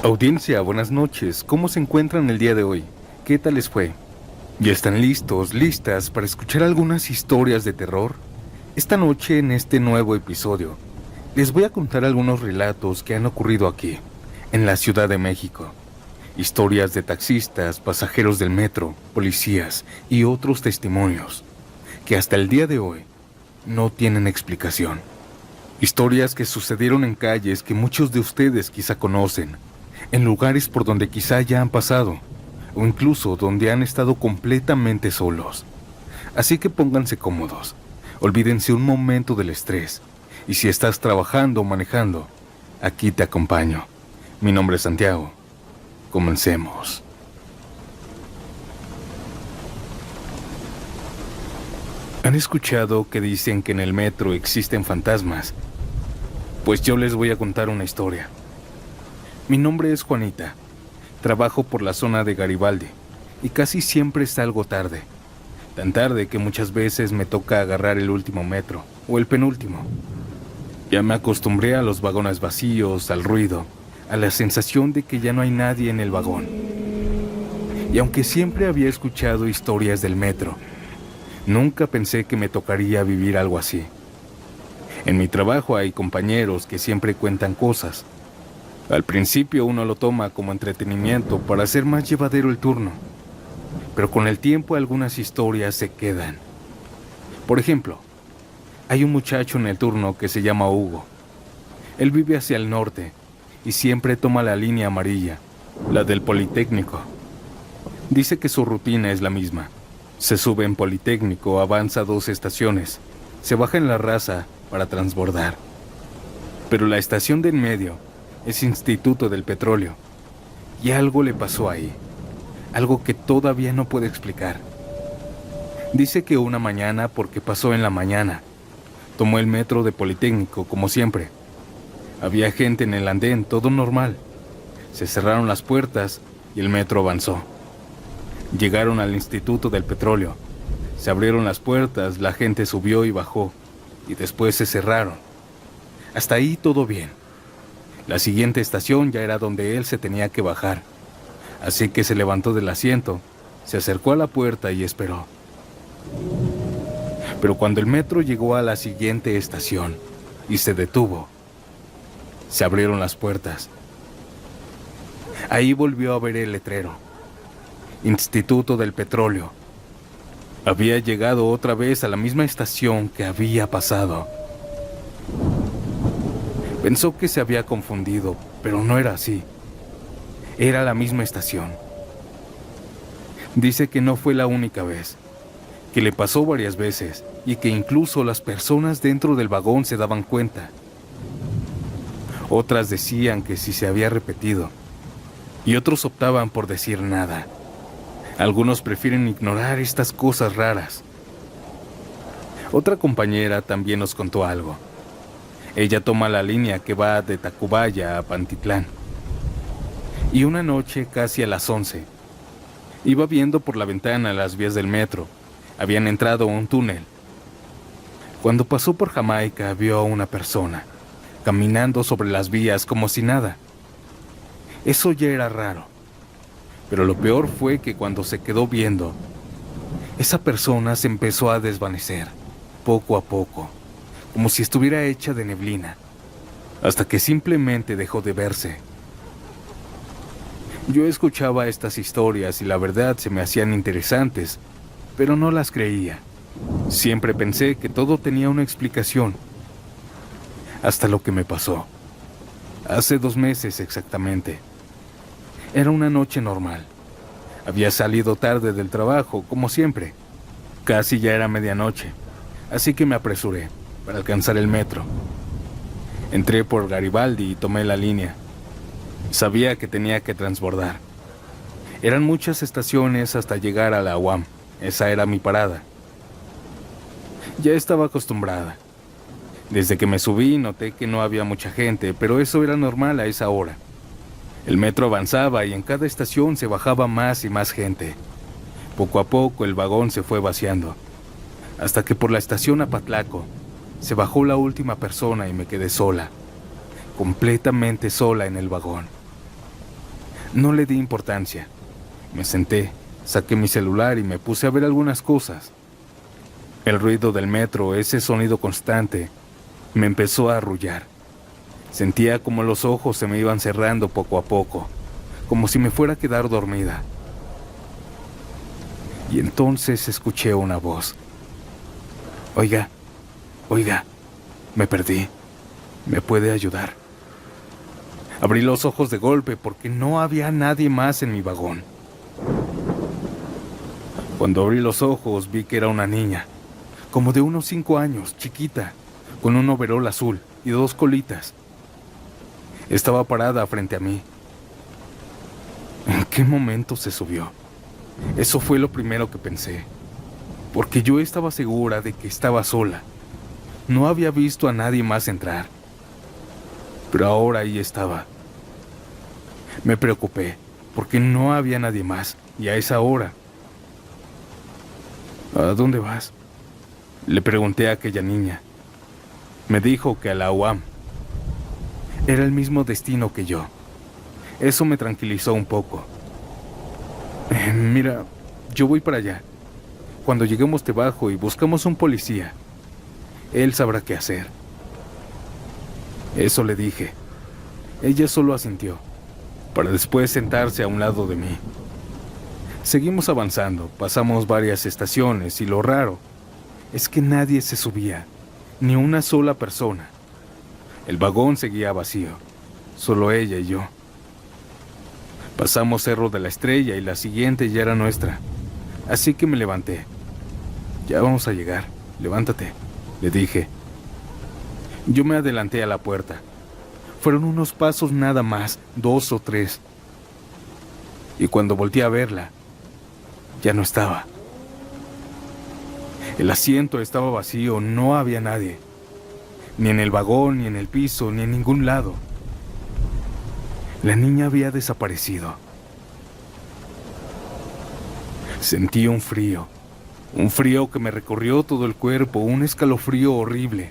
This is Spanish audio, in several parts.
Audiencia, buenas noches. ¿Cómo se encuentran el día de hoy? ¿Qué tal les fue? ¿Ya están listos, listas para escuchar algunas historias de terror? Esta noche, en este nuevo episodio, les voy a contar algunos relatos que han ocurrido aquí, en la Ciudad de México. Historias de taxistas, pasajeros del metro, policías y otros testimonios que hasta el día de hoy no tienen explicación. Historias que sucedieron en calles que muchos de ustedes quizá conocen, en lugares por donde quizá ya han pasado, o incluso donde han estado completamente solos. Así que pónganse cómodos, olvídense un momento del estrés, y si estás trabajando o manejando, aquí te acompaño. Mi nombre es Santiago. Comencemos. ¿Han escuchado que dicen que en el metro existen fantasmas? Pues yo les voy a contar una historia. Mi nombre es Juanita. Trabajo por la zona de Garibaldi y casi siempre salgo tarde. Tan tarde que muchas veces me toca agarrar el último metro o el penúltimo. Ya me acostumbré a los vagones vacíos, al ruido, a la sensación de que ya no hay nadie en el vagón. Y aunque siempre había escuchado historias del metro, nunca pensé que me tocaría vivir algo así. En mi trabajo hay compañeros que siempre cuentan cosas. Al principio uno lo toma como entretenimiento para hacer más llevadero el turno, pero con el tiempo algunas historias se quedan. Por ejemplo, hay un muchacho en el turno que se llama Hugo. Él vive hacia el norte y siempre toma la línea amarilla, la del Politécnico. Dice que su rutina es la misma. Se sube en Politécnico, avanza 2 estaciones, se baja en La Raza para transbordar. Pero la estación de en medio es Instituto del Petróleo, y algo le pasó ahí, algo que todavía no puede explicar. Dice que una mañana, porque pasó en la mañana, tomó el metro de Politécnico como siempre. Había gente en el andén, todo normal. Se cerraron las puertas y el metro avanzó. Llegaron al Instituto del Petróleo. Se abrieron las puertas, la gente subió y bajó, y después se cerraron. Hasta ahí todo bien. La siguiente estación ya era donde él se tenía que bajar. Así que se levantó del asiento, se acercó a la puerta y esperó. Pero cuando el metro llegó a la siguiente estación y se detuvo, se abrieron las puertas. Ahí volvió a ver el letrero. Instituto del Petróleo. Había llegado otra vez a la misma estación que había pasado. Pensó que se había confundido, pero no era así. Era la misma estación. Dice que no fue la única vez, que le pasó varias veces y que incluso las personas dentro del vagón se daban cuenta. Otras decían que sí se había repetido y otros optaban por decir nada. Algunos prefieren ignorar estas cosas raras. Otra compañera también nos contó algo. Ella toma la línea que va de Tacubaya a Pantitlán. Y una noche, casi a las 11, iba viendo por la ventana las vías del metro. Habían entrado a un túnel. Cuando pasó por Jamaica, vio a una persona caminando sobre las vías como si nada. Eso ya era raro. Pero lo peor fue que cuando se quedó viendo, esa persona se empezó a desvanecer, poco a poco, como si estuviera hecha de neblina, hasta que simplemente dejó de verse. Yo escuchaba estas historias y la verdad se me hacían interesantes, pero no las creía. Siempre pensé que todo tenía una explicación, hasta lo que me pasó. Hace 2 meses exactamente. Era una noche normal. Había salido tarde del trabajo, como siempre. Casi ya era medianoche, así que me apresuré para alcanzar el metro. Entré por Garibaldi y tomé la línea. Sabía que tenía que transbordar. Eran muchas estaciones hasta llegar a la UAM. Esa era mi parada. Ya estaba acostumbrada. Desde que me subí noté que no había mucha gente, pero eso era normal a esa hora. El metro avanzaba y en cada estación se bajaba más y más gente. Poco a poco el vagón se fue vaciando, hasta que por la estación Apatlaco se bajó la última persona y me quedé sola, completamente sola en el vagón. No le di importancia. Me senté, saqué mi celular y me puse a ver algunas cosas. El ruido del metro, ese sonido constante, me empezó a arrullar. Sentía como los ojos se me iban cerrando poco a poco, como si me fuera a quedar dormida. Y entonces escuché una voz. Oiga, me perdí. ¿Me puede ayudar? Abrí los ojos de golpe porque no había nadie más en mi vagón. Cuando abrí los ojos vi que era una niña, como de unos 5 años, chiquita, con un overol azul y 2 colitas. Estaba parada frente a mí. ¿En qué momento se subió? Eso fue lo primero que pensé, porque yo estaba segura de que estaba sola. No había visto a nadie más entrar, pero ahora ahí estaba. Me preocupé, porque no había nadie más, y a esa hora. ¿A dónde vas?, le pregunté a aquella niña. Me dijo que a la UAM. Era el mismo destino que yo. Eso me tranquilizó un poco. Mira, yo voy para allá. Cuando lleguemos te bajo y buscamos un policía. Él sabrá qué hacer. Eso le dije. Ella solo asintió, para después sentarse a un lado de mí. Seguimos avanzando, pasamos varias estaciones y lo raro es que nadie se subía, ni una sola persona. El vagón seguía vacío, solo ella y yo. Pasamos Cerro de la Estrella y la siguiente ya era nuestra, así que me levanté. Ya vamos a llegar, levántate, le dije. Yo me adelanté a la puerta. Fueron unos pasos nada más, 2 o 3. Y cuando volteé a verla, ya no estaba. El asiento estaba vacío, no había nadie. Ni en el vagón, ni en el piso, ni en ningún lado. La niña había desaparecido. Sentí un frío que me recorrió todo el cuerpo, un escalofrío horrible.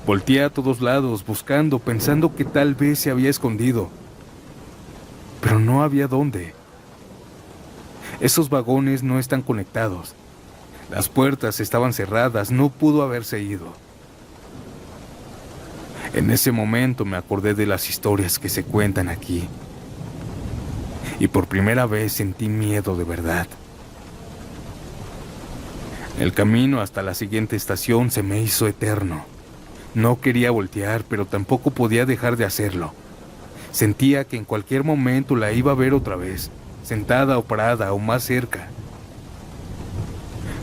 Volteé a todos lados, buscando, pensando que tal vez se había escondido. Pero no había dónde. Esos vagones no están conectados. Las puertas estaban cerradas, no pudo haberse ido. En ese momento me acordé de las historias que se cuentan aquí. Y por primera vez sentí miedo de verdad. El camino hasta la siguiente estación se me hizo eterno. No quería voltear, pero tampoco podía dejar de hacerlo. Sentía que en cualquier momento la iba a ver otra vez, sentada o parada o más cerca.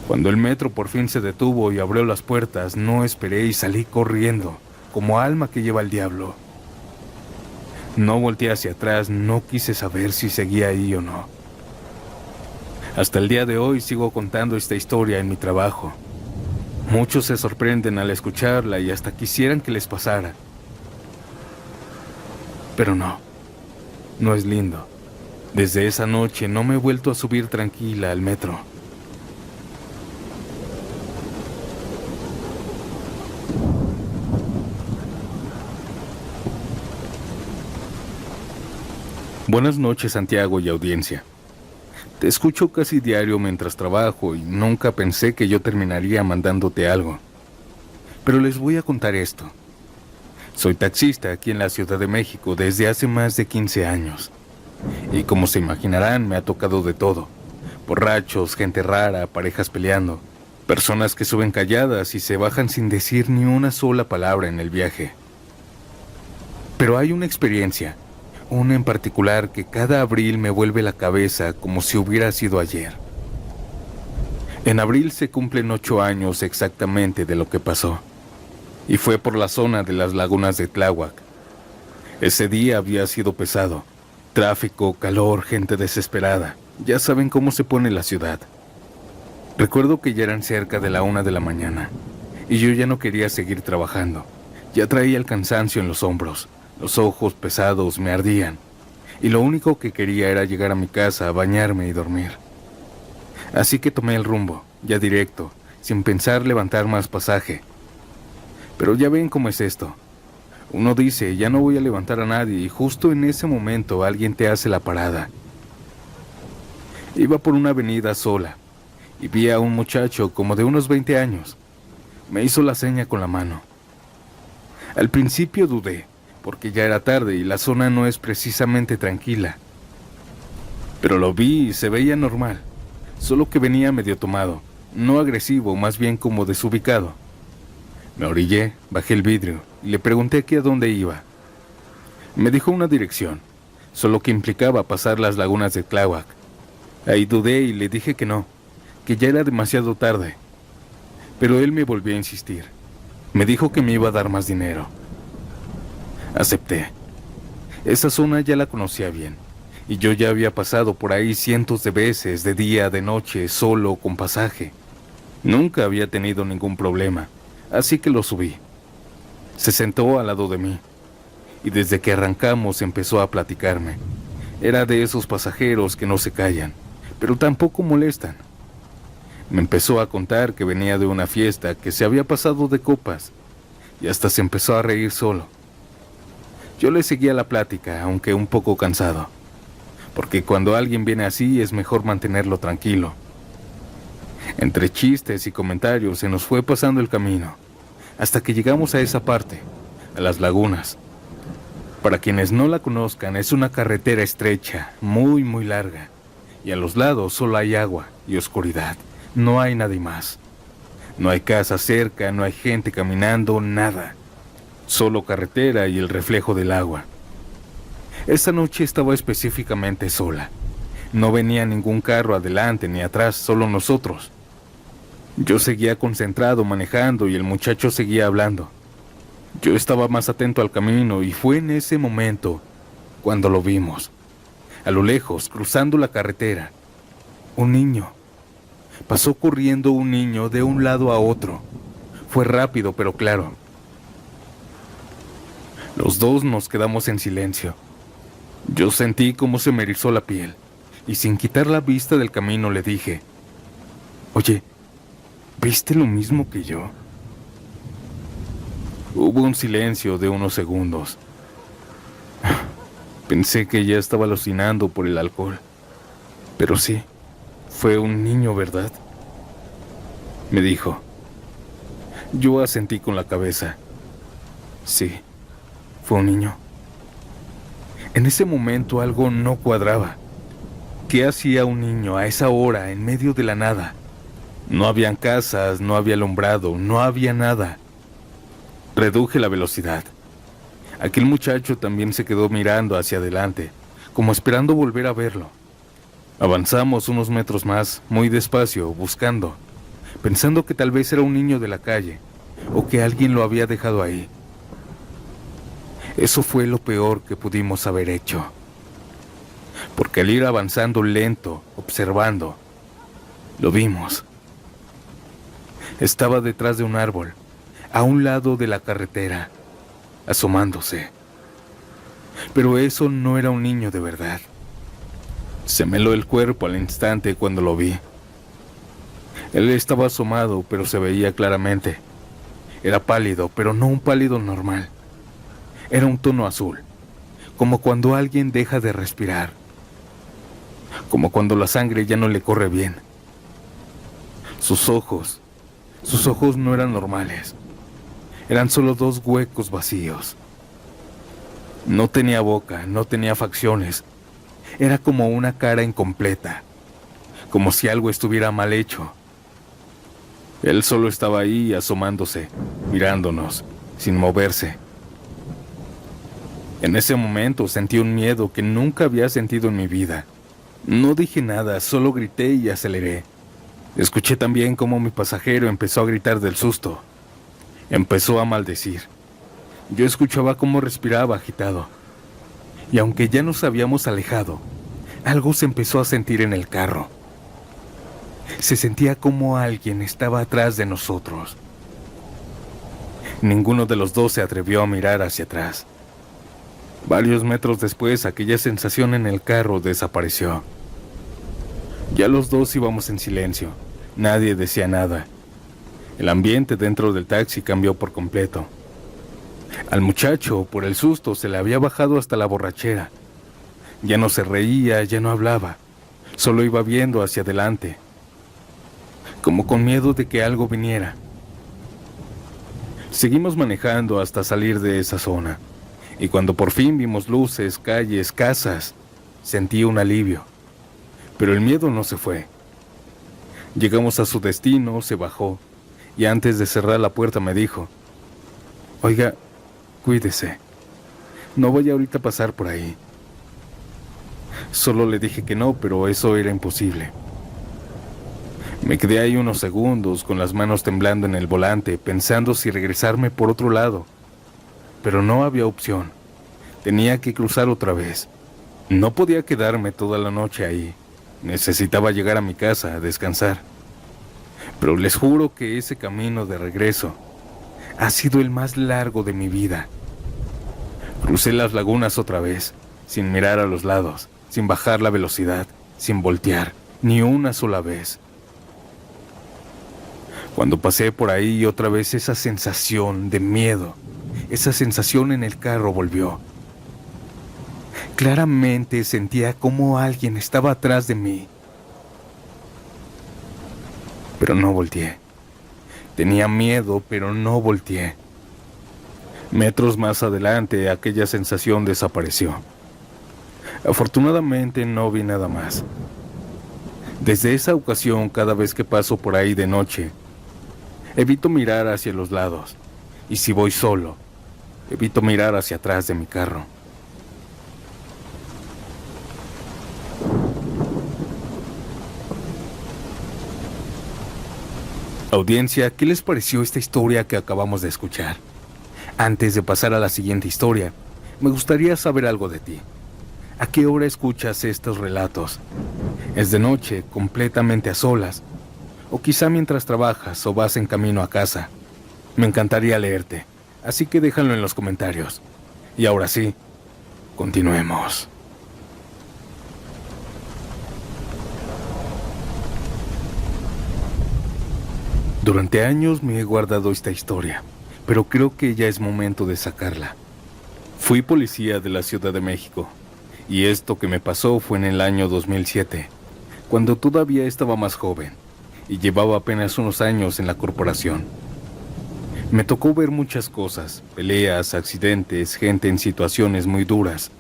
Cuando el metro por fin se detuvo y abrió las puertas, no esperé y salí corriendo, como alma que lleva el diablo. No volteé hacia atrás, no quise saber si seguía ahí o no. Hasta el día de hoy sigo contando esta historia en mi trabajo. Muchos se sorprenden al escucharla y hasta quisieran que les pasara. Pero no es lindo. Desde esa noche no me he vuelto a subir tranquila al metro. Buenas noches, Santiago y audiencia. Te escucho casi diario mientras trabajo y nunca pensé que yo terminaría mandándote algo. Pero les voy a contar esto. Soy taxista aquí en la Ciudad de México desde hace más de 15 años. Y como se imaginarán, me ha tocado de todo. Borrachos, gente rara, parejas peleando, personas que suben calladas y se bajan sin decir ni una sola palabra en el viaje. Pero hay una experiencia, una en particular que cada abril me vuelve la cabeza como si hubiera sido ayer. En abril se cumplen 8 años exactamente de lo que pasó. Y fue por la zona de las lagunas de Tláhuac. Ese día había sido pesado. Tráfico, calor, gente desesperada. Ya saben cómo se pone la ciudad. Recuerdo que ya eran cerca de la 1 de la mañana. Y yo ya no quería seguir trabajando. Ya traía el cansancio en los hombros. Los ojos pesados me ardían. Y lo único que quería era llegar a mi casa, a bañarme y dormir. Así que tomé el rumbo, ya directo, sin pensar levantar más pasaje. Pero ya ven cómo es esto. Uno dice, ya no voy a levantar a nadie, y justo en ese momento alguien te hace la parada. Iba por una avenida sola y vi a un muchacho como de unos 20 años. Me hizo la seña con la mano. Al principio dudé, porque ya era tarde y la zona no es precisamente tranquila. Pero lo vi y se veía normal, solo que venía medio tomado, no agresivo, más bien como desubicado. Me orillé, bajé el vidrio y le pregunté que a dónde iba. Me dijo una dirección, solo que implicaba pasar las lagunas de Tláhuac. Ahí dudé y le dije que no, que ya era demasiado tarde. Pero él me volvió a insistir. Me dijo que me iba a dar más dinero. Acepté. Esa zona ya la conocía bien, y yo ya había pasado por ahí cientos de veces, de día, de noche, solo, con pasaje. Nunca había tenido ningún problema, así que lo subí. Se sentó al lado de mí, y desde que arrancamos empezó a platicarme. Era de esos pasajeros que no se callan, pero tampoco molestan. Me empezó a contar que venía de una fiesta, que se había pasado de copas, y hasta se empezó a reír solo. Yo le seguía la plática, aunque un poco cansado, porque cuando alguien viene así es mejor mantenerlo tranquilo. Entre chistes y comentarios se nos fue pasando el camino, hasta que llegamos a esa parte, a las lagunas. Para quienes no la conozcan, es una carretera estrecha, muy muy larga, y a los lados solo hay agua y oscuridad. No hay nadie más. No hay casa cerca, no hay gente caminando, nada. Solo carretera y el reflejo del agua. Esa noche estaba específicamente sola. No venía ningún carro adelante ni atrás, solo nosotros. Yo seguía concentrado manejando y el muchacho seguía hablando. Yo estaba más atento al camino y fue en ese momento cuando lo vimos. A lo lejos, cruzando la carretera, un niño. Pasó corriendo un niño de un lado a otro. Fue rápido, pero claro. Los dos nos quedamos en silencio. Yo sentí cómo se me erizó la piel, y sin quitar la vista del camino le dije, «Oye, ¿viste lo mismo que yo?» Hubo un silencio de unos segundos. Pensé que ya estaba alucinando por el alcohol. Pero sí, fue un niño, ¿verdad?, me dijo. Yo asentí con la cabeza. Sí, fue un niño. En ese momento algo no cuadraba. ¿Qué hacía un niño a esa hora en medio de la nada? No habían casas, no había alumbrado, no había nada. Reduje la velocidad. Aquel muchacho también se quedó mirando hacia adelante, como esperando volver a verlo. Avanzamos unos metros más, muy despacio, buscando, pensando que tal vez era un niño de la calle, o que alguien lo había dejado ahí. Eso fue lo peor que pudimos haber hecho. Porque al ir avanzando lento, observando, lo vimos. Estaba detrás de un árbol, a un lado de la carretera, asomándose. Pero eso no era un niño de verdad. Se me heló el cuerpo al instante cuando lo vi. Él estaba asomado, pero se veía claramente. Era pálido, pero no un pálido normal. Era un tono azul, como cuando alguien deja de respirar, como cuando la sangre ya no le corre bien. Sus ojos no eran normales. Eran solo dos huecos vacíos. No tenía boca, no tenía facciones. Era como una cara incompleta, como si algo estuviera mal hecho. Él solo estaba ahí asomándose, mirándonos, sin moverse. En ese momento sentí un miedo que nunca había sentido en mi vida. No dije nada, solo grité y aceleré. Escuché también cómo mi pasajero empezó a gritar del susto. Empezó a maldecir. Yo escuchaba cómo respiraba agitado. Y aunque ya nos habíamos alejado, algo se empezó a sentir en el carro. Se sentía como alguien estaba atrás de nosotros. Ninguno de los dos se atrevió a mirar hacia atrás. Varios metros después, aquella sensación en el carro desapareció. Ya los dos íbamos en silencio. Nadie decía nada. El ambiente dentro del taxi cambió por completo. Al muchacho, por el susto, se le había bajado hasta la borrachera. Ya no se reía, ya no hablaba, solo iba viendo hacia adelante, como con miedo de que algo viniera. Seguimos manejando hasta salir de esa zona, y cuando por fin vimos luces, calles, casas, sentí un alivio, pero el miedo no se fue. Llegamos a su destino, se bajó, y antes de cerrar la puerta me dijo: «Oiga, cuídese, no voy ahorita a pasar por ahí». Solo le dije que no, pero eso era imposible. Me quedé ahí unos segundos con las manos temblando en el volante, pensando si regresarme por otro lado. Pero no había opción. Tenía que cruzar otra vez. No podía quedarme toda la noche ahí. Necesitaba llegar a mi casa a descansar. Pero les juro que ese camino de regreso ha sido el más largo de mi vida. Crucé las lagunas otra vez, sin mirar a los lados, sin bajar la velocidad, sin voltear, ni una sola vez. Cuando pasé por ahí otra vez esa sensación de miedo, esa sensación en el carro volvió. Claramente sentía como alguien estaba atrás de mí. Pero no volteé. Tenía miedo, pero no volteé. Metros más adelante, aquella sensación desapareció. Afortunadamente no vi nada más. Desde esa ocasión, cada vez que paso por ahí de noche, evito mirar hacia los lados. Y si voy solo, evito mirar hacia atrás de mi carro. Audiencia, ¿qué les pareció esta historia que acabamos de escuchar? Antes de pasar a la siguiente historia, me gustaría saber algo de ti. ¿A qué hora escuchas estos relatos? ¿Es de noche, completamente a solas? ¿O quizá mientras trabajas o vas en camino a casa? Me encantaría leerte, así que déjalo en los comentarios. Y ahora sí, continuemos. Durante años me he guardado esta historia, pero creo que ya es momento de sacarla. Fui policía de la Ciudad de México, y esto que me pasó fue en el año 2007, cuando todavía estaba más joven, y llevaba apenas unos años en la corporación. Me tocó ver muchas cosas, peleas, accidentes, gente en situaciones muy duras,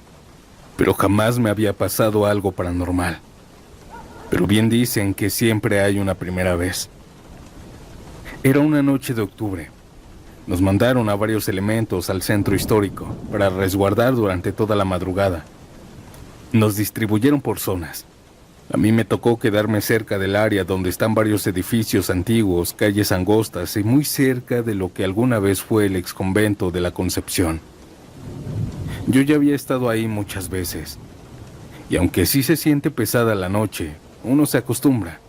pero jamás me había pasado algo paranormal. Pero bien dicen que siempre hay una primera vez. Era una noche de octubre. Nos mandaron a varios elementos al centro histórico para resguardar durante toda la madrugada. Nos distribuyeron por zonas. A mí me tocó quedarme cerca del área donde están varios edificios antiguos, calles angostas y muy cerca de lo que alguna vez fue el exconvento de la Concepción. Yo ya había estado ahí muchas veces. Y aunque sí se siente pesada la noche, uno se acostumbra.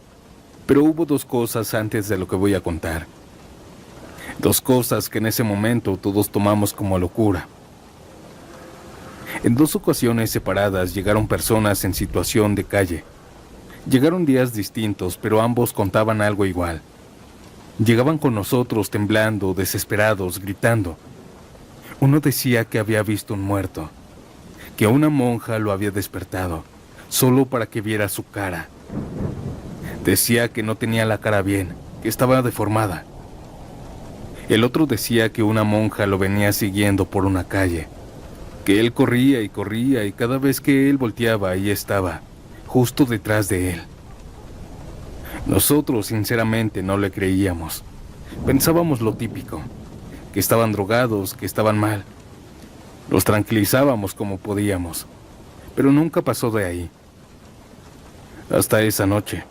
Pero hubo dos cosas antes de lo que voy a contar. Dos cosas que en ese momento todos tomamos como locura. En dos ocasiones separadas llegaron personas en situación de calle. Llegaron días distintos, pero ambos contaban algo igual. Llegaban con nosotros temblando, desesperados, gritando. Uno decía que había visto un muerto, que una monja lo había despertado, solo para que viera su cara. Decía que no tenía la cara bien, que estaba deformada. El otro decía que una monja lo venía siguiendo por una calle, que él corría y cada vez que él volteaba, ahí estaba, justo detrás de él. Nosotros, sinceramente, no le creíamos. Pensábamos lo típico, que estaban drogados, que estaban mal. Los tranquilizábamos como podíamos, pero nunca pasó de ahí. Hasta esa noche.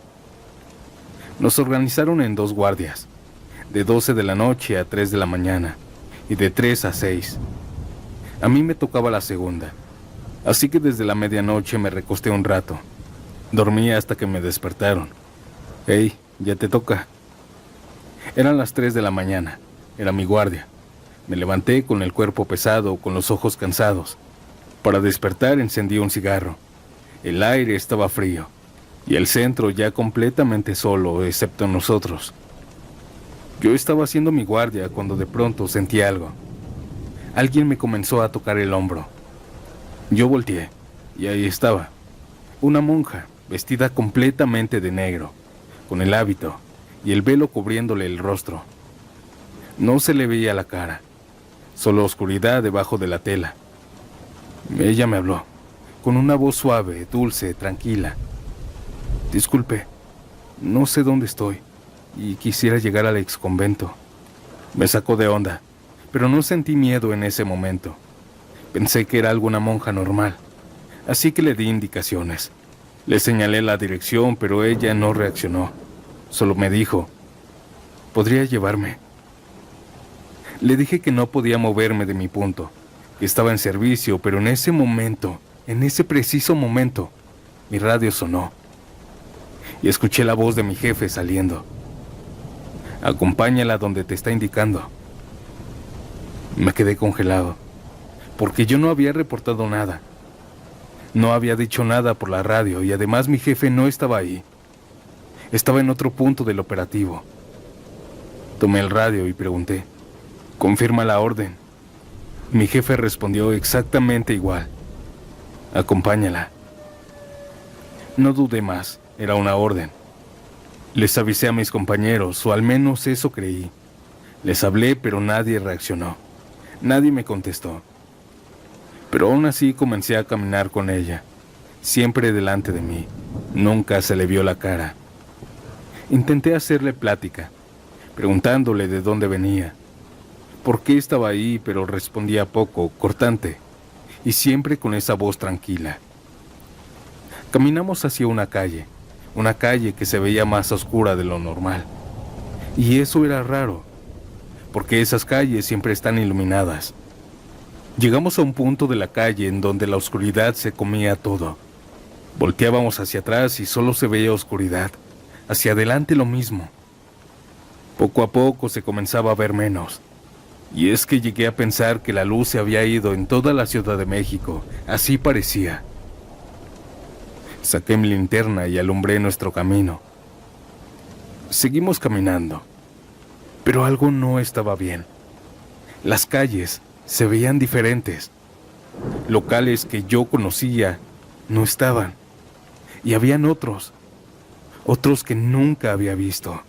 Nos organizaron en dos guardias, de 12 de la noche a 3 de la mañana, y de 3 a 6. A mí me tocaba la segunda, así que desde la medianoche me recosté un rato. Dormí hasta que me despertaron. «Hey, ya te toca». Eran las 3 de la mañana, era mi guardia. Me levanté con el cuerpo pesado, con los ojos cansados. Para despertar encendí un cigarro. El aire estaba frío. Y el centro ya completamente solo, excepto nosotros. Yo estaba haciendo mi guardia cuando de pronto sentí algo. alguien me comenzó a tocar el hombro. Yo volteé, y ahí estaba, una monja, vestida completamente de negro, con el hábito y el velo cubriéndole el rostro. No se le veía la cara, solo oscuridad debajo de la tela. Ella me habló, con una voz suave, dulce, tranquila. Disculpe, no sé dónde estoy, y quisiera llegar al exconvento. Me sacó de onda, pero no sentí miedo en ese momento. Pensé que era alguna monja normal, así que le di indicaciones. Le señalé la dirección, pero ella no reaccionó. Solo me dijo, ¿podría llevarme? Le dije que no podía moverme de mi punto, que estaba en servicio, pero en ese momento, en ese preciso momento, mi radio sonó. Y escuché la voz de mi jefe saliendo. Acompáñala donde te está indicando. Me quedé congelado, porque yo no había reportado nada. No había dicho nada por la radio y además mi jefe no estaba ahí. Estaba en otro punto del operativo. Tomé el radio y pregunté, «¿Confirma la orden?» Mi jefe respondió exactamente igual. «Acompáñala». No dudé más, era una orden. Les avisé a mis compañeros, o al menos eso creí. Les hablé, pero nadie reaccionó. Nadie me contestó. Pero aún así comencé a caminar con ella, siempre delante de mí. Nunca se le vio la cara. Intenté hacerle plática, preguntándole de dónde venía, por qué estaba ahí, pero respondía poco, cortante, y siempre con esa voz tranquila. Caminamos hacia una calle que se veía más oscura de lo normal. Y eso era raro, porque esas calles siempre están iluminadas. Llegamos a un punto de la calle en donde la oscuridad se comía todo. Volteábamos hacia atrás y solo se veía oscuridad. Hacia adelante lo mismo. Poco a poco se comenzaba a ver menos. Y es que llegué a pensar que la luz se había ido en toda la Ciudad de México. Así parecía. Saqué mi linterna y alumbré nuestro camino. Seguimos caminando, pero algo no estaba bien. Las calles se veían diferentes. Locales que yo conocía no estaban. Y habían otros que nunca había visto.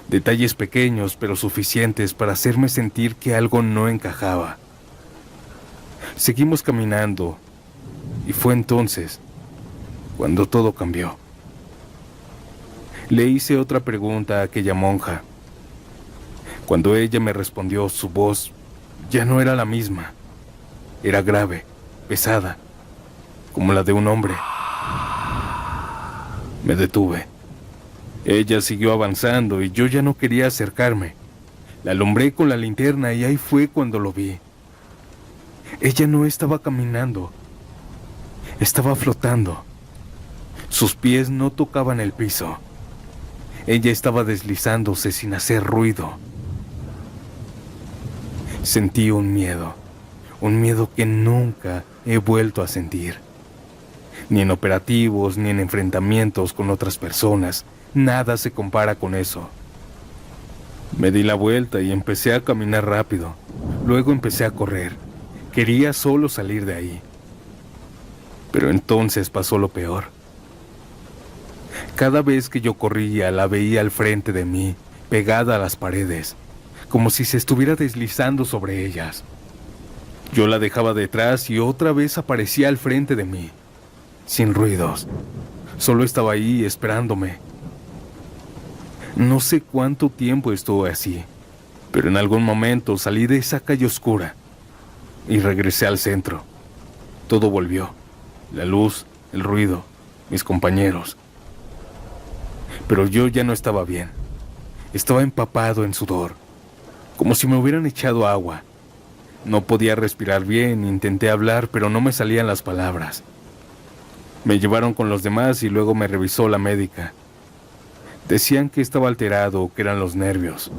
Detalles pequeños pero suficientes para hacerme sentir que algo no encajaba. Seguimos caminando y fue entonces cuando todo cambió. Le hice otra pregunta a aquella monja. Cuando ella me respondió, su voz ya no era la misma. Era grave, pesada, como la de un hombre. Me detuve. Ella siguió avanzando y yo ya no quería acercarme. La alumbré con la linterna y ahí fue cuando lo vi. Ella no estaba caminando, estaba flotando. Sus pies no tocaban el piso. Ella estaba deslizándose sin hacer ruido. Sentí un miedo que nunca he vuelto a sentir. Ni en operativos, ni en enfrentamientos con otras personas. Nada se compara con eso. Me di la vuelta y empecé a caminar rápido. Luego empecé a correr. Quería solo salir de ahí. Pero entonces pasó lo peor. Cada vez que yo corría, la veía al frente de mí, pegada a las paredes, como si se estuviera deslizando sobre ellas. Yo la dejaba detrás y otra vez aparecía al frente de mí, sin ruidos. Solo estaba ahí esperándome. No sé cuánto tiempo estuve así, pero en algún momento salí de esa calle oscura y regresé al centro. Todo volvió. La luz, el ruido, mis compañeros. Pero yo ya no estaba bien. Estaba empapado en sudor, como si me hubieran echado agua. No podía respirar bien, intenté hablar, pero no me salían las palabras. Me llevaron con los demás y luego me revisó la médica. Decían que estaba alterado, que eran los nervios.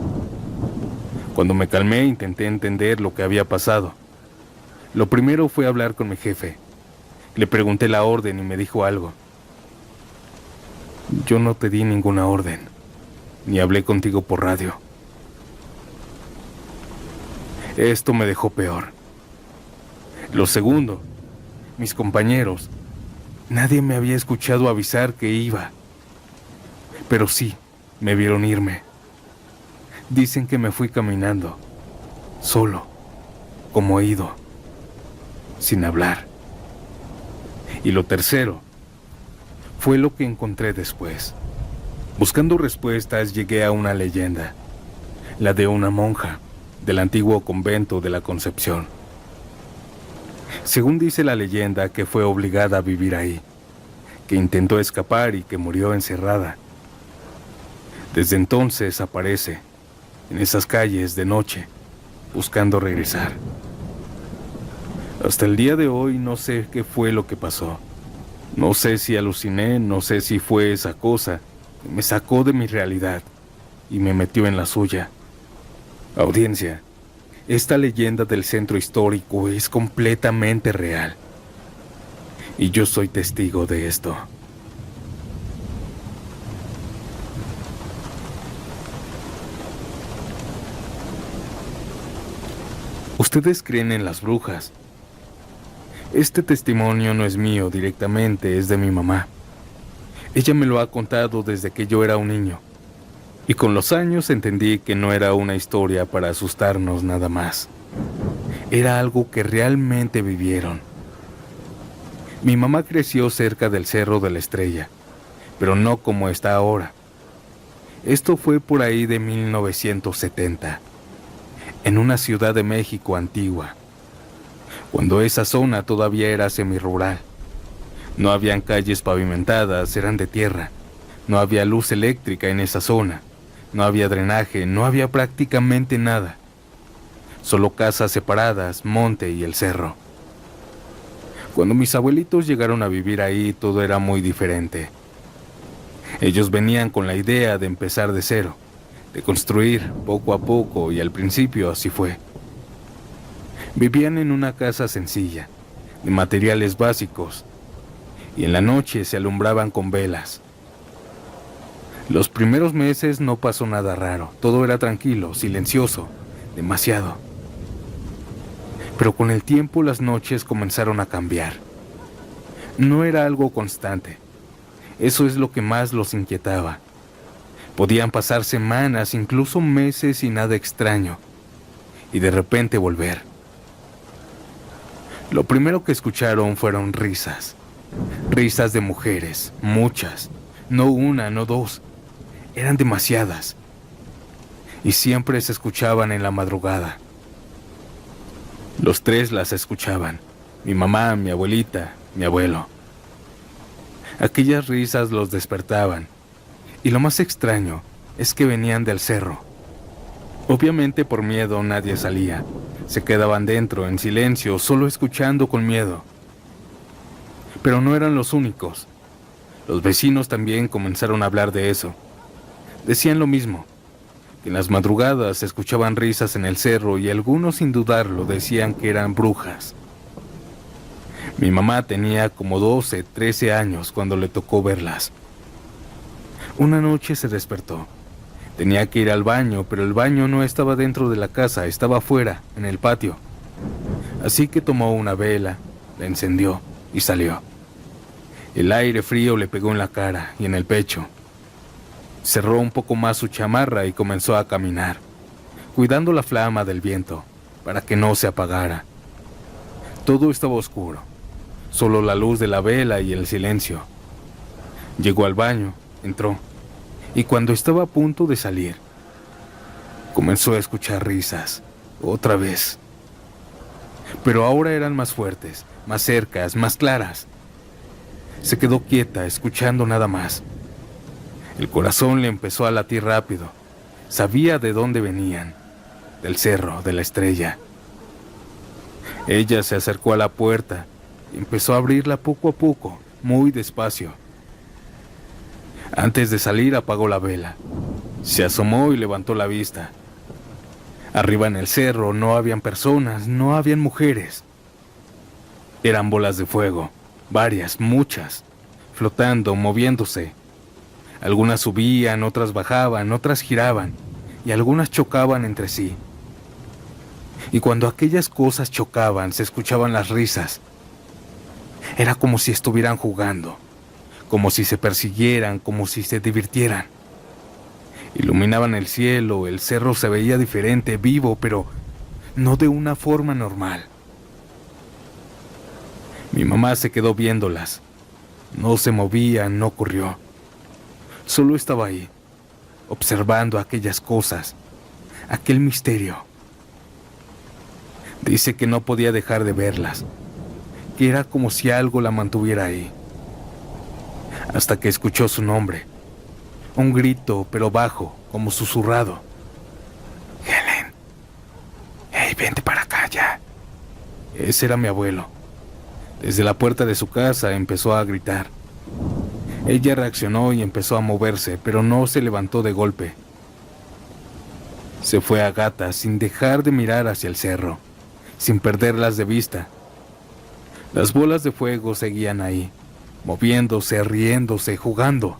Cuando me calmé, intenté entender lo que había pasado. Lo primero fue hablar con mi jefe. Le pregunté la orden y me dijo algo. Yo no te di ninguna orden, ni hablé contigo por radio. Esto me dejó peor. Lo segundo, mis compañeros. Nadie me había escuchado avisar que iba. Pero sí, me vieron irme. Dicen que me fui caminando, solo, como ido, sin hablar. Y lo tercero, fue lo que encontré después. Buscando respuestas llegué a una leyenda, la de una monja del antiguo convento de la Concepción. Según dice la leyenda que fue obligada a vivir ahí, que intentó escapar y que murió encerrada. Desde entonces aparece en esas calles de noche, buscando regresar. Hasta el día de hoy no sé qué fue lo que pasó. No sé si aluciné, no sé si fue esa cosa que me sacó de mi realidad y me metió en la suya. Audiencia, esta leyenda del centro histórico es completamente real. Y yo soy testigo de esto. ¿Ustedes creen en las brujas? Este testimonio no es mío directamente, es de mi mamá. Ella me lo ha contado desde que yo era un niño. Y con los años entendí que no era una historia para asustarnos nada más. Era algo que realmente vivieron. Mi mamá creció cerca del Cerro de la Estrella, pero no como está ahora. Esto fue por ahí de 1970, en una Ciudad de México antigua, cuando esa zona todavía era semirural. No habían calles pavimentadas, eran de tierra. No había luz eléctrica en esa zona. No había drenaje, no había prácticamente nada. Solo casas separadas, monte y el cerro. Cuando mis abuelitos llegaron a vivir ahí, todo era muy diferente. Ellos venían con la idea de empezar de cero, de construir poco a poco, y al principio así fue. Vivían en una casa sencilla, de materiales básicos, y en la noche se alumbraban con velas. Los primeros meses no pasó nada raro, todo era tranquilo, silencioso, demasiado. Pero con el tiempo las noches comenzaron a cambiar. No era algo constante, eso es lo que más los inquietaba. Podían pasar semanas, incluso meses y nada extraño, y de repente volver. Lo primero que escucharon fueron risas. Risas de mujeres, muchas, no una, no dos. Eran demasiadas. Y siempre se escuchaban en la madrugada. Los tres las escuchaban. Mi mamá, mi abuelita, mi abuelo. Aquellas risas los despertaban. Y lo más extraño es que venían del cerro. Obviamente por miedo nadie salía. Se quedaban dentro, en silencio, solo escuchando con miedo. Pero no eran los únicos. Los vecinos también comenzaron a hablar de eso. Decían lo mismo, que en las madrugadas se escuchaban risas en el cerro y algunos sin dudarlo decían que eran brujas. Mi mamá tenía como 12, 13 años cuando le tocó verlas. Una noche se despertó. Tenía que ir al baño, pero el baño no estaba dentro de la casa, estaba afuera, en el patio. Así que tomó una vela, la encendió y salió. El aire frío le pegó en la cara y en el pecho. Cerró un poco más su chamarra y comenzó a caminar, cuidando la flama del viento para que no se apagara. Todo estaba oscuro, solo la luz de la vela y el silencio. Llegó al baño, entró, y cuando estaba a punto de salir, comenzó a escuchar risas, otra vez. Pero ahora eran más fuertes, más cercas, más claras. Se quedó quieta, escuchando nada más. El corazón le empezó a latir rápido. Sabía de dónde venían, del Cerro de la Estrella. Ella se acercó a la puerta y empezó a abrirla poco a poco, muy despacio. Antes de salir apagó la vela. Se asomó y levantó la vista. Arriba en el cerro no habían personas, no habían mujeres. Eran bolas de fuego, varias, muchas, flotando, moviéndose. Algunas subían, otras bajaban, otras giraban, y algunas chocaban entre sí. Y cuando aquellas cosas chocaban, se escuchaban las risas. Era como si estuvieran jugando, como si se persiguieran, como si se divirtieran. Iluminaban el cielo, el cerro se veía diferente, vivo, pero no de una forma normal. Mi mamá se quedó viéndolas. No se movía, no corrió. Solo estaba ahí, observando aquellas cosas, aquel misterio. Dice que no podía dejar de verlas, que era como si algo la mantuviera ahí. Hasta que escuchó su nombre. Un grito, pero bajo, como susurrado. Helen. Hey, vente para acá ya. Ese era mi abuelo. Desde la puerta de su casa empezó a gritar. Ella reaccionó y empezó a moverse, pero no se levantó de golpe. Se fue a gatas sin dejar de mirar hacia el cerro, sin perderlas de vista. Las bolas de fuego seguían ahí, moviéndose, riéndose, jugando.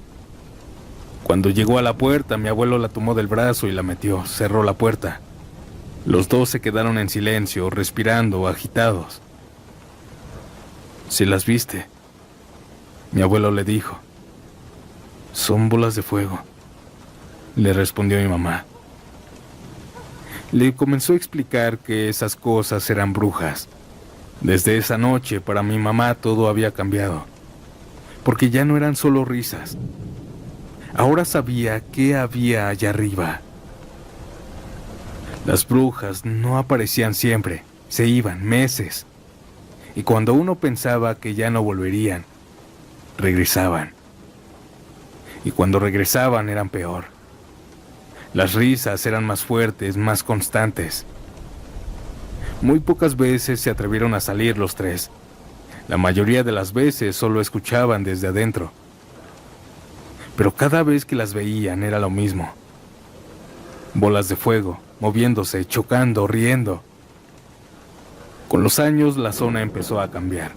Cuando llegó a la puerta, mi abuelo la tomó del brazo y la metió, cerró la puerta. Los dos se quedaron en silencio, respirando, agitados. ¿Sí las viste? Mi abuelo le dijo. Son bolas de fuego, le respondió mi mamá. Le comenzó a explicar que esas cosas eran brujas. Desde esa noche, para mi mamá todo había cambiado, porque ya no eran solo risas. Ahora sabía qué había allá arriba. Las brujas no aparecían siempre, se iban meses. Y cuando uno pensaba que ya no volverían, regresaban. Y cuando regresaban eran peor. Las risas eran más fuertes, más constantes. Muy pocas veces se atrevieron a salir los tres. La mayoría de las veces solo escuchaban desde adentro. Pero cada vez que las veían era lo mismo. Bolas de fuego, moviéndose, chocando, riendo. Con los años la zona empezó a cambiar.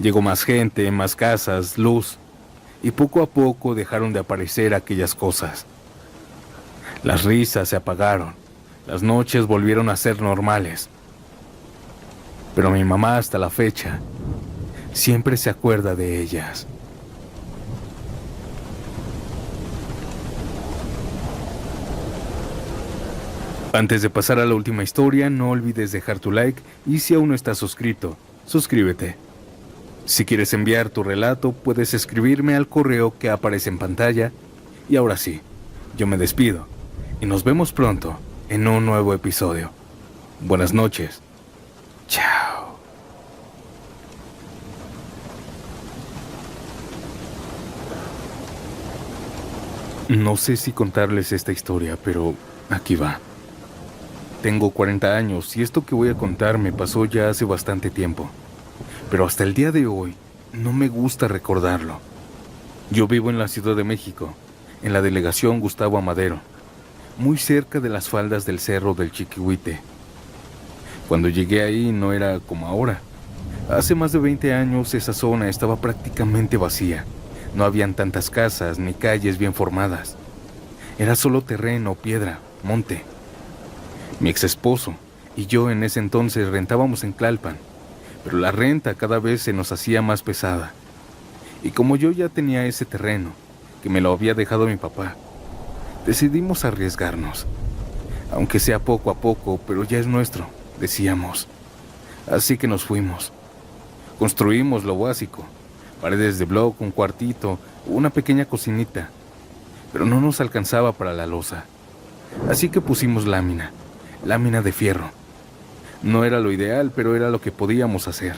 Llegó más gente, más casas, luz, y poco a poco dejaron de aparecer aquellas cosas. Las risas se apagaron, las noches volvieron a ser normales. Pero mi mamá hasta la fecha siempre se acuerda de ellas. Antes de pasar a la última historia, no olvides dejar tu like y si aún no estás suscrito, suscríbete. Si quieres enviar tu relato, puedes escribirme al correo que aparece en pantalla. Y ahora sí, yo me despido y nos vemos pronto en un nuevo episodio. Buenas noches. Chao. No sé si contarles esta historia, pero aquí va. Tengo 40 años y esto que voy a contar me pasó ya hace bastante tiempo. Pero hasta el día de hoy no me gusta recordarlo. Yo vivo en la Ciudad de México, en la delegación Gustavo Amadero, muy cerca de las faldas del Cerro del Chiquihuite. Cuando llegué ahí no era como ahora. Hace más de 20 años esa zona estaba prácticamente vacía. No habían tantas casas ni calles bien formadas. Era solo terreno, piedra, monte. Mi ex esposo y yo en ese entonces rentábamos en Tlalpan, pero la renta cada vez se nos hacía más pesada. Y como yo ya tenía ese terreno, que me lo había dejado mi papá, decidimos arriesgarnos. Aunque sea poco a poco, pero ya es nuestro, decíamos. Así que nos fuimos. Construimos lo básico, paredes de bloc, un cuartito, una pequeña cocinita, pero no nos alcanzaba para la loza. Así que pusimos lámina de fierro. No era lo ideal, pero era lo que podíamos hacer.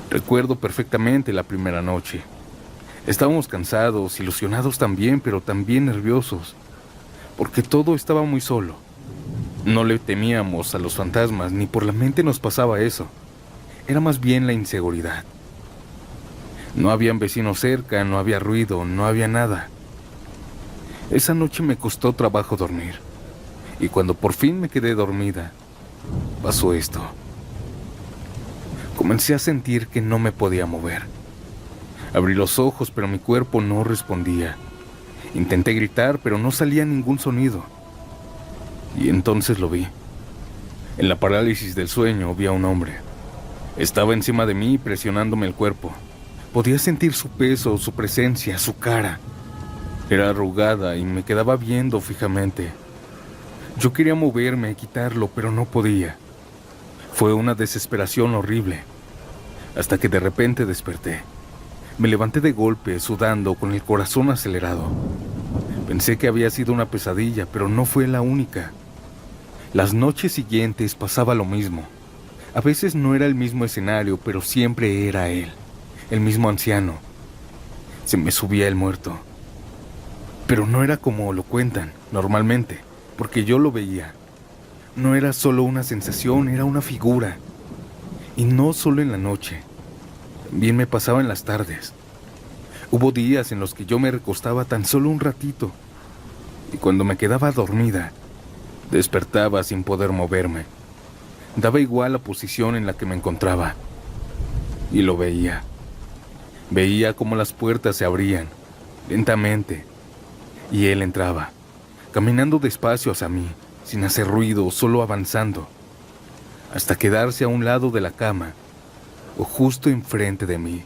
Recuerdo perfectamente la primera noche. Estábamos cansados, ilusionados también, pero también nerviosos, porque todo estaba muy solo. No le temíamos a los fantasmas, ni por la mente nos pasaba eso. Era más bien la inseguridad. No habían vecinos cerca, no había ruido, no había nada. Esa noche me costó trabajo dormir. Y cuando por fin me quedé dormida, pasó esto. Comencé a sentir que no me podía mover. Abrí los ojos, pero mi cuerpo no respondía. Intenté gritar, pero no salía ningún sonido. Y entonces lo vi. En la parálisis del sueño vi a un hombre. Estaba encima de mí presionándome el cuerpo. Podía sentir su peso, su presencia, su cara. Era arrugada y me quedaba viendo fijamente. Yo quería moverme, quitarlo, pero no podía. Fue una desesperación horrible, hasta que de repente desperté. Me levanté de golpe, sudando, con el corazón acelerado. Pensé que había sido una pesadilla, pero no fue la única. Las noches siguientes pasaba lo mismo. A veces no era el mismo escenario, pero siempre era él, el mismo anciano. Se me subía el muerto. Pero no era como lo cuentan normalmente, porque yo lo veía. No era solo una sensación, era una figura. Y no solo en la noche, también me pasaba en las tardes. Hubo días en los que yo me recostaba tan solo un ratito, y cuando me quedaba dormida, despertaba sin poder moverme. Daba igual la posición en la que me encontraba. Y lo veía. Veía cómo las puertas se abrían, lentamente, y él entraba, caminando despacio hacia mí, sin hacer ruido, solo avanzando, hasta quedarse a un lado de la cama, o justo enfrente de mí.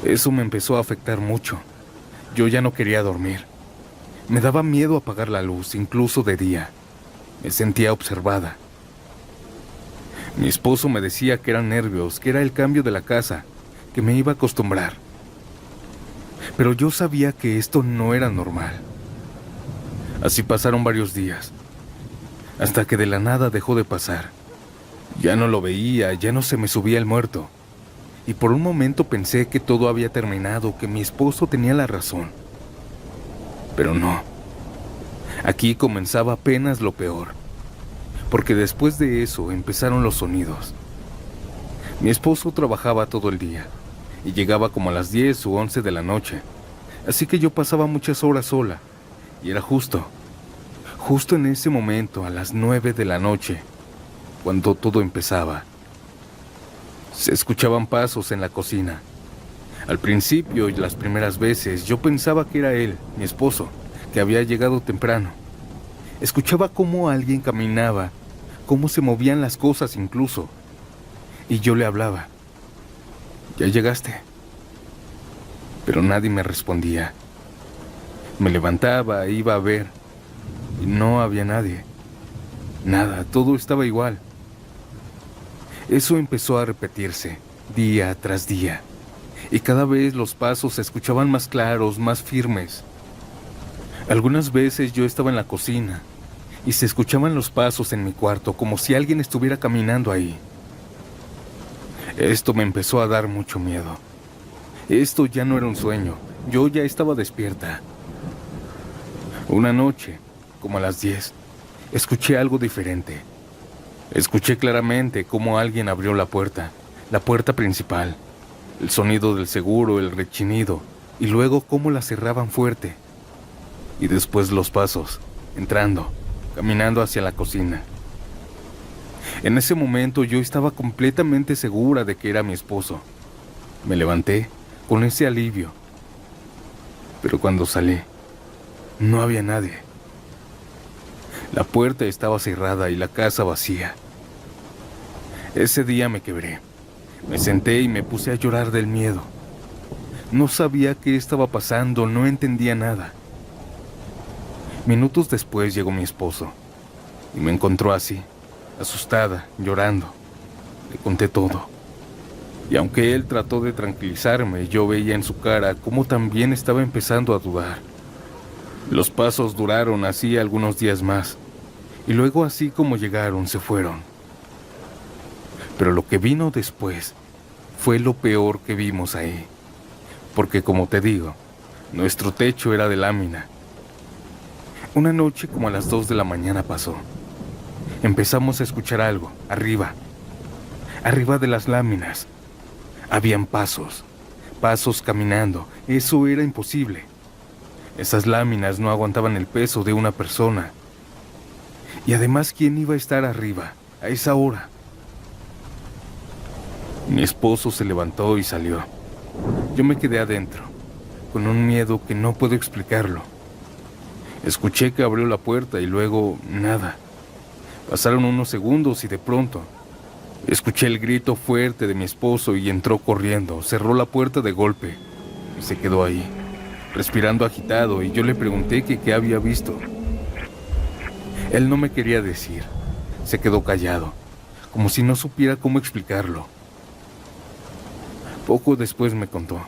Eso me empezó a afectar mucho. Yo ya no quería dormir. Me daba miedo apagar la luz, incluso de día. Me sentía observada. Mi esposo me decía que eran nervios, que era el cambio de la casa, que me iba a acostumbrar. Pero yo sabía que esto no era normal. Así pasaron varios días, hasta que de la nada dejó de pasar. Ya no lo veía, ya no se me subía el muerto. Y por un momento pensé que todo había terminado, que mi esposo tenía la razón. Pero no. Aquí comenzaba apenas lo peor, porque después de eso empezaron los sonidos. Mi esposo trabajaba todo el día y llegaba como a las 10 u 11 de la noche, así que yo pasaba muchas horas sola, y era justo en ese momento, a las 9 de la noche, cuando todo empezaba. Se escuchaban pasos en la cocina. Al principio y las primeras veces yo pensaba que era él, mi esposo, que había llegado temprano. Escuchaba cómo alguien caminaba, cómo se movían las cosas incluso. Y yo le hablaba. ¿Ya llegaste? Pero nadie me respondía. Me levantaba, iba a ver, y no había nadie. Nada, todo estaba igual. Eso empezó a repetirse, día tras día, y cada vez los pasos se escuchaban más claros, más firmes. Algunas veces yo estaba en la cocina, y se escuchaban los pasos en mi cuarto, como si alguien estuviera caminando ahí. Esto me empezó a dar mucho miedo. Esto ya no era un sueño, yo ya estaba despierta. Una noche, como a las 10, escuché algo diferente. Escuché claramente cómo alguien abrió la puerta principal, el sonido del seguro, el rechinido, y luego cómo la cerraban fuerte. Y después los pasos, entrando, caminando hacia la cocina. En ese momento yo estaba completamente segura de que era mi esposo. Me levanté con ese alivio. Pero cuando salí, no había nadie. La puerta estaba cerrada y la casa vacía. Ese día me quebré. Me senté y me puse a llorar del miedo. No sabía qué estaba pasando, no entendía nada. Minutos después llegó mi esposo y me encontró así, asustada, llorando. Le conté todo. Y aunque él trató de tranquilizarme, yo veía en su cara cómo también estaba empezando a dudar. Los pasos duraron así algunos días más, y luego así como llegaron, se fueron. Pero lo que vino después fue lo peor que vimos ahí, porque como te digo, nuestro techo era de lámina. Una noche como a las 2 de la mañana pasó. Empezamos a escuchar algo, arriba de las láminas. Habían pasos caminando, eso era imposible. Esas láminas no aguantaban el peso de una persona. Y además, ¿quién iba a estar arriba a esa hora? Mi esposo se levantó y salió. Yo me quedé adentro, con un miedo que no puedo explicarlo. Escuché que abrió la puerta y luego nada. Pasaron unos segundos y de pronto escuché el grito fuerte de mi esposo y entró corriendo, cerró la puerta de golpe y se quedó ahí, respirando agitado, y yo le pregunté que qué había visto. Él no me quería decir, se quedó callado, como si no supiera cómo explicarlo. Poco después me contó.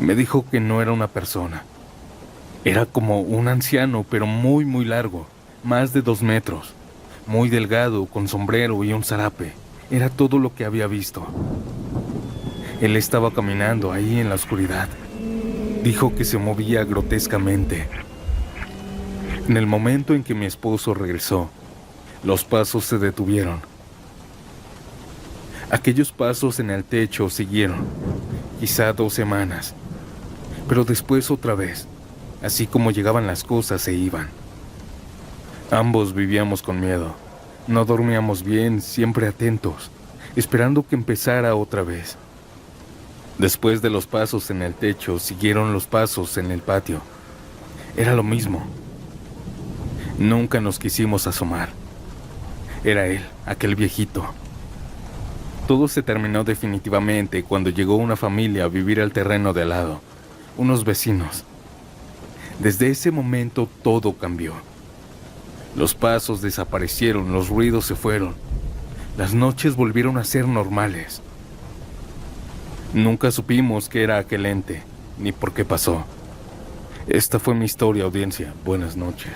Me dijo que no era una persona. Era como un anciano, pero muy, muy largo, más de 2 metros, muy delgado, con sombrero y un zarape. Era todo lo que había visto. Él estaba caminando ahí en la oscuridad. Dijo que se movía grotescamente. En el momento en que mi esposo regresó, los pasos se detuvieron. Aquellos pasos en el techo siguieron, quizá 2 semanas, pero después otra vez. Así como llegaban las cosas, se iban. Ambos vivíamos con miedo. No dormíamos bien, siempre atentos, esperando que empezara otra vez. Después de los pasos en el techo, siguieron los pasos en el patio. Era lo mismo. Nunca nos quisimos asomar. Era él, aquel viejito. Todo se terminó definitivamente cuando llegó una familia a vivir al terreno de al lado, unos vecinos. Desde ese momento todo cambió. Los pasos desaparecieron, los ruidos se fueron. Las noches volvieron a ser normales. Nunca supimos qué era aquel ente, ni por qué pasó. Esta fue mi historia, audiencia. Buenas noches.